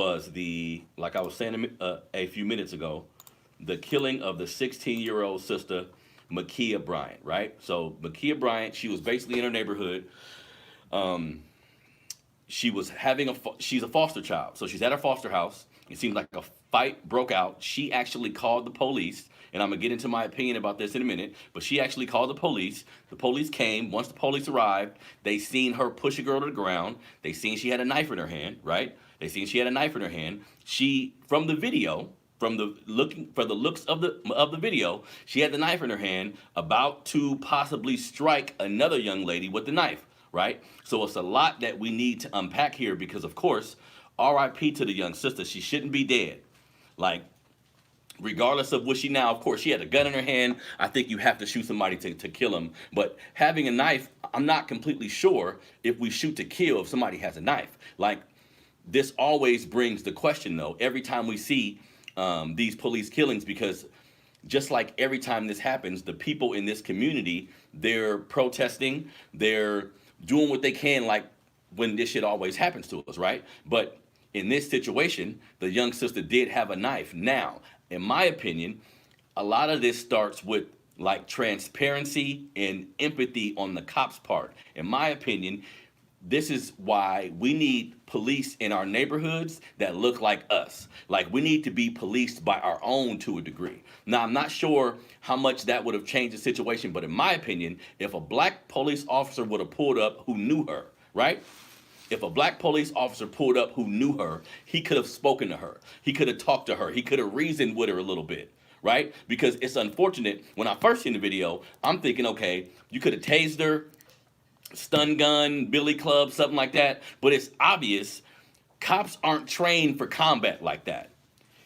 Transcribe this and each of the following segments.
was like I was saying a few minutes ago, the killing of the 16-year-old sister, Makia Bryant, right? So Makia Bryant, she was basically in her neighborhood. Um, she was she's a foster child, so she's at her foster house. It seems like a fight broke out. She actually called the police, and I'm gonna get into my opinion about this in a minute. But she actually called the police. The police came. Once the police arrived, they seen her push a girl to the ground. They seen she had a knife in her hand, right? They seen she had a knife in her hand. She, from the video, from the looks of the video, she had the knife in her hand, about to possibly strike another young lady with the knife, right? So it's a lot that we need to unpack here because, of course, RIP to the young sister. She shouldn't be dead. Like, regardless of what she now, of course, she had a gun in her hand. I think you have to shoot somebody to kill him. But having a knife, I'm not completely sure if we shoot to kill if somebody has a knife. Like, this always brings the question, though, every time we see these police killings, because just like every time this happens, the people in this community, they're protesting, they're doing what they can, like when this shit always happens to us, right? But in this situation, the young sister did have a knife. Now, in my opinion, a lot of this starts with like transparency and empathy on the cops' part. In my opinion, this is why we need police in our neighborhoods that look like us. Like, we need to be policed by our own to a degree. Now, I'm not sure how much that would have changed the situation, but in my opinion, if a black police officer would have pulled up who knew her, right? If a black police officer pulled up who knew her, he could have spoken to her. He could have talked to her. He could have reasoned with her a little bit, right? Because it's unfortunate. When I first seen the video, I'm thinking, okay, you could have tased her, stun gun, billy club, something like that. But it's obvious cops aren't trained for combat like that.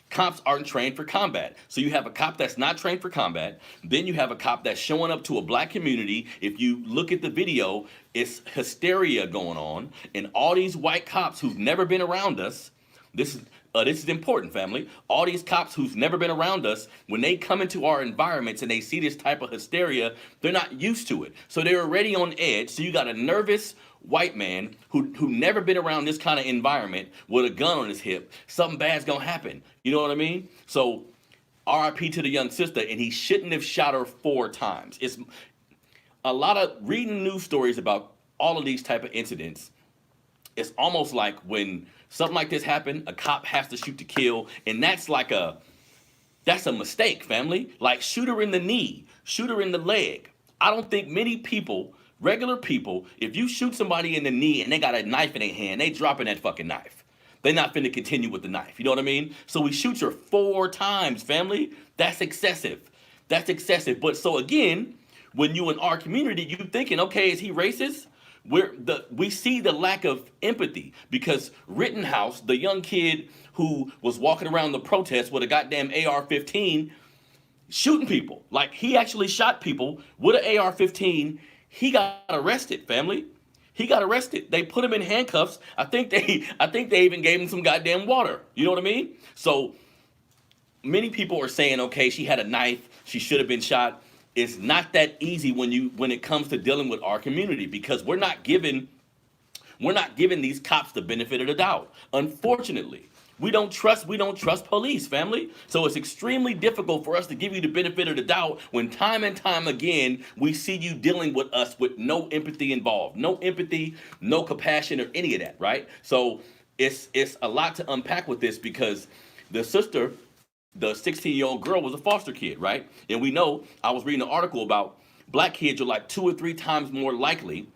Cops aren't trained for combat. So you have a cop that's not trained for combat. Then you have a cop that's showing up to a black community. If you look at the video, it's hysteria going on. And all these white cops who've never been around us, this is important, family. All these cops who's never been around us, when they come into our environments and they see this type of hysteria, they're not used to it. So they're already on edge. So you got a nervous white man who never been around this kind of environment with a gun on his hip. Something bad's gonna happen. You know what I mean? So RIP to the young sister, and he shouldn't have shot her 4 times. It's a lot of reading news stories about all of these type of incidents. It's almost like when something like this happened, a cop has to shoot to kill, and that's a mistake, family. Like, shoot her in the knee, shoot her in the leg. I don't think many people, regular people, if you shoot somebody in the knee and they got a knife in their hand, they dropping that fucking knife. They're not finna continue with the knife. You know what I mean? So we shoot her 4 times, family. That's excessive. That's excessive. But so again, when you in our community, you thinking, okay, is he racist? We see the lack of empathy because Rittenhouse, the young kid who was walking around the protest with a goddamn AR-15, shooting people. Like, he actually shot people with an AR-15. He got arrested, family. He got arrested. They put him in handcuffs. I think they even gave him some goddamn water. You know what I mean? So many people are saying, okay, she had a knife. She should have been shot. It's not that easy when it comes to dealing with our community because we're not giving these cops the benefit of the doubt. Unfortunately, we don't trust police, family. So it's extremely difficult for us to give you the benefit of the doubt when time and time again we see you dealing with us with no empathy involved, no empathy, no compassion or any of that, right? So it's a lot to unpack with this because the sister, the 16-year-old girl, was a foster kid, right? And we know, I was reading an article about black kids are like 2 or 3 times more likely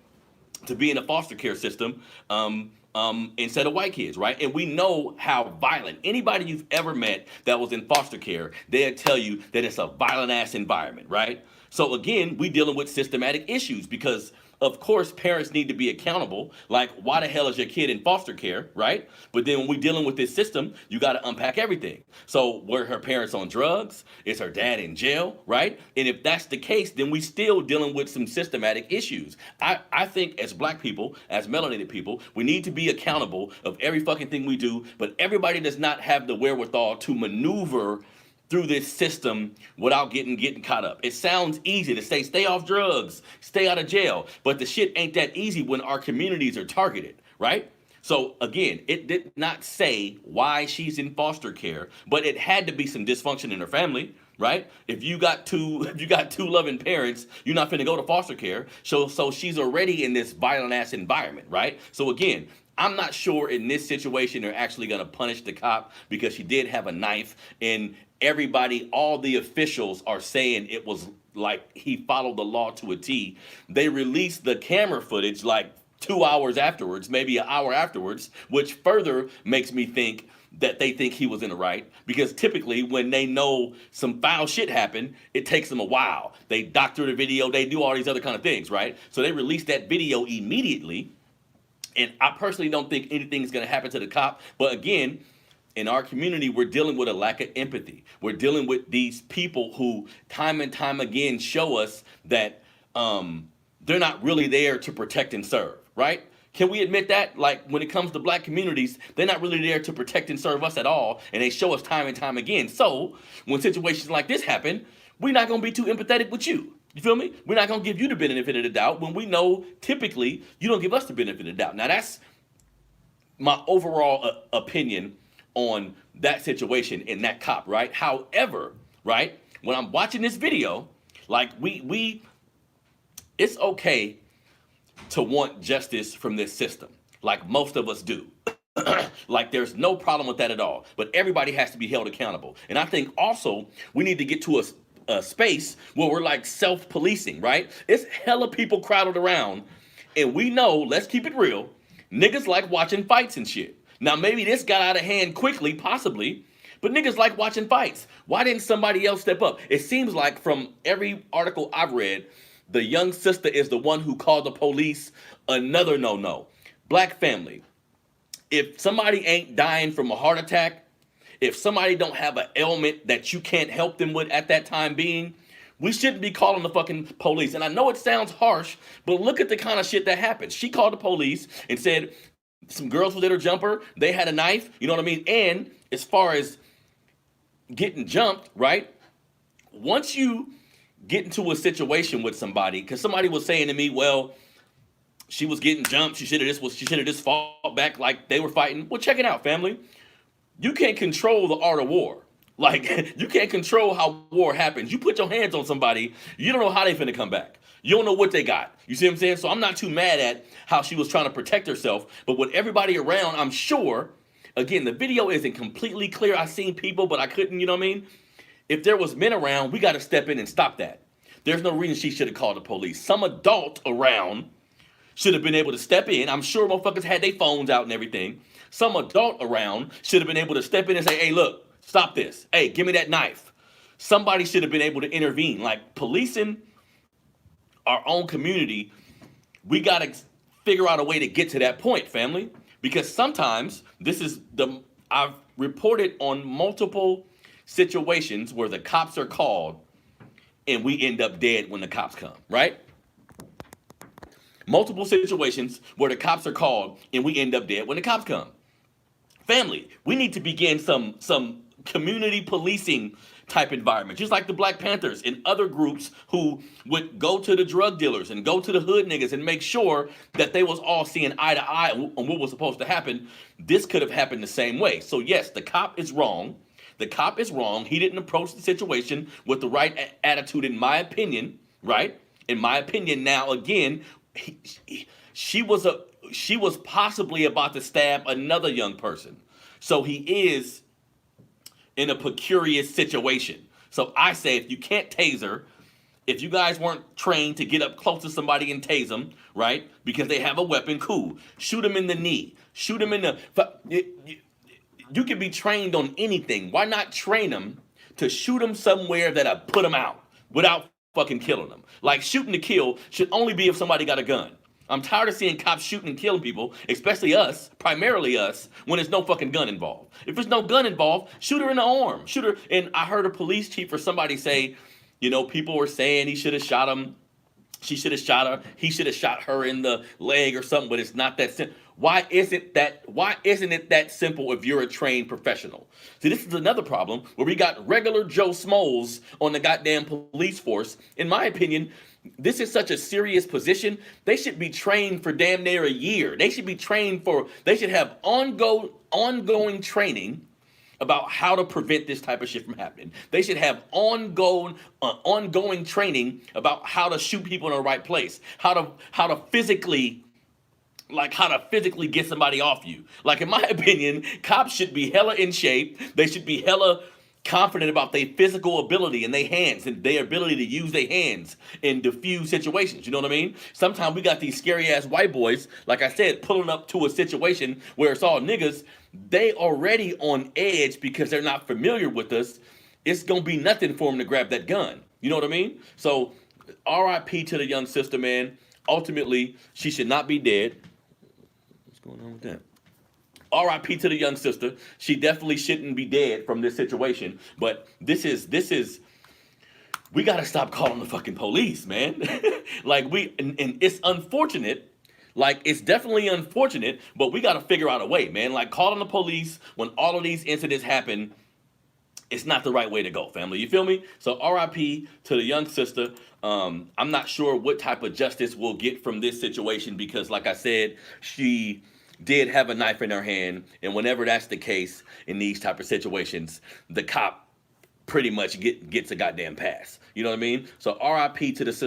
to be in a foster care system instead of white kids, right? And we know how violent. Anybody you've ever met that was in foster care, they'll tell you that it's a violent ass environment, right? So again, we dealing with systematic issues because of course, parents need to be accountable. Like, why the hell is your kid in foster care, right? But then when we're dealing with this system, you got to unpack everything. So were her parents on drugs? Is her dad in jail, right? And if that's the case, then we still dealing with some systematic issues. I think as black people, as melanated people, we need to be accountable of every fucking thing we do, but everybody does not have the wherewithal to maneuver through this system without getting caught up. It sounds easy to say, stay off drugs, stay out of jail, but the shit ain't that easy when our communities are targeted, right? So again, it did not say why she's in foster care, but it had to be some dysfunction in her family, right? If you got two, if you got two loving parents, you're not finna go to foster care. So she's already in this violent ass environment, right? So again, I'm not sure in this situation they're actually gonna punish the cop because she did have a knife, and everybody, all the officials are saying it was like he followed the law to a T. They released the camera footage like 2 hours afterwards, maybe an hour afterwards, which further makes me think that they think he was in the right. Because typically, when they know some foul shit happened, it takes them a while. They doctor the video, they do all these other kind of things, right? So they released that video immediately. And I personally don't think anything's gonna happen to the cop. But again, in our community, we're dealing with a lack of empathy. We're dealing with these people who, time and time again, show us that they're not really there to protect and serve, right? Can we admit that? Like when it comes to black communities, they're not really there to protect and serve us at all, and they show us time and time again. So when situations like this happen, we're not gonna be too empathetic with you. You feel me? We're not gonna give you the benefit of the doubt when we know typically you don't give us the benefit of the doubt. Now that's my overall opinion on that situation and that cop, right? However, right, when I'm watching this video, like we it's okay to want justice from this system, like most of us do. Like there's no problem with that at all. But everybody has to be held accountable. And I think also we need to get to a space where we're like self-policing, right? It's hella people crowded around, and we know, let's keep it real, niggas like watching fights and shit. Now maybe this got out of hand quickly, possibly, but niggas like watching fights. Why didn't somebody else step up? It seems like from every article I've read, the young sister is the one who called the police. Another no-no. Black family, if somebody ain't dying from a heart attack, if somebody don't have an ailment that you can't help them with at that time being, we shouldn't be calling the fucking police. And I know it sounds harsh, but look at the kind of shit that happened. She called the police and said some girls was at her jumper. They had a knife. You know what I mean? And as far as getting jumped, right? Once you get into a situation with somebody, because somebody was saying to me, well, she was getting jumped. She should have just fought back like they were fighting. Well, check it out, family. You can't control the art of war. Like, you can't control how war happens. You put your hands on somebody, you don't know how they finna come back. You don't know what they got. You see what I'm saying? So I'm not too mad at how she was trying to protect herself. But with everybody around, I'm sure, again, the video isn't completely clear. I seen people, but I couldn't, you know what I mean? If there was men around, we got to step in and stop that. There's no reason she should have called the police. Some adult around should have been able to step in. I'm sure motherfuckers had their phones out and everything. Some adult around should have been able to step in and say, hey, look, stop this. Hey, give me that knife. Somebody should have been able to intervene. Like policing our own community, we got to figure out a way to get to that point, family. Because sometimes I've reported on multiple situations where the cops are called and we end up dead when the cops come, right? Multiple situations where the cops are called and we end up dead when the cops come. Family, we need to begin some community policing type environment, just like the Black Panthers and other groups who would go to the drug dealers and go to the hood niggas and make sure that they was all seeing eye to eye on what was supposed to happen. This could have happened the same way. So yes, the cop is wrong. The cop is wrong. He didn't approach the situation with the right attitude, in my opinion, right? In my opinion. Now, again, she was possibly about to stab another young person. So he is in a precarious situation. So I say, if you can't tase her, if you guys weren't trained to get up close to somebody and tase them, right? Because they have a weapon, cool. Shoot them in the knee. Shoot them in the... You can be trained on anything. Why not train them to shoot them somewhere that'll put them out without fucking killing them? Like, shooting to kill should only be if somebody got a gun. I'm tired of seeing cops shooting and killing people, especially us, primarily us, when there's no fucking gun involved. If there's no gun involved, shoot her in the arm. Shoot her. And I heard a police chief or somebody say, you know, people were saying he should have shot him She should have shot her. He should have shot her in the leg or something. But it's not that simple. Why isn't it that simple if you're a trained professional? See, this is another problem where we got regular Joe Smoles on the goddamn police force. In my opinion, this is such a serious position. They should be trained for damn near a year. They should be trained for. They should have ongoing training about how to prevent this type of shit from happening. They should have ongoing training about how to shoot people in the right place, how to physically get somebody off you. Like, in my opinion, cops should be hella in shape. They should be hella confident about their physical ability and their hands and their ability to use their hands in diffuse situations. You know what I mean? Sometimes we got these scary ass white boys, like I said, pulling up to a situation where it's all niggas. They already on edge because they're not familiar with us. It's gonna be nothing for them to grab that gun. You know what I mean? So, R.I.P. to the young sister, man. Ultimately, she should not be dead. What's going on with that? R.I.P. to the young sister. She definitely shouldn't be dead from this situation. But this is we gotta stop calling the fucking police, man. And it's unfortunate. Like, it's definitely unfortunate, but we gotta figure out a way, man. Like, calling the police when all of these incidents happen, it's not the right way to go, family. You feel me? So R.I.P. to the young sister. I'm not sure what type of justice we'll get from this situation because, like I said, she did have a knife in her hand, and whenever that's the case in these type of situations, the cop pretty much gets a goddamn pass. You know what I mean? So R.I.P. to the sister.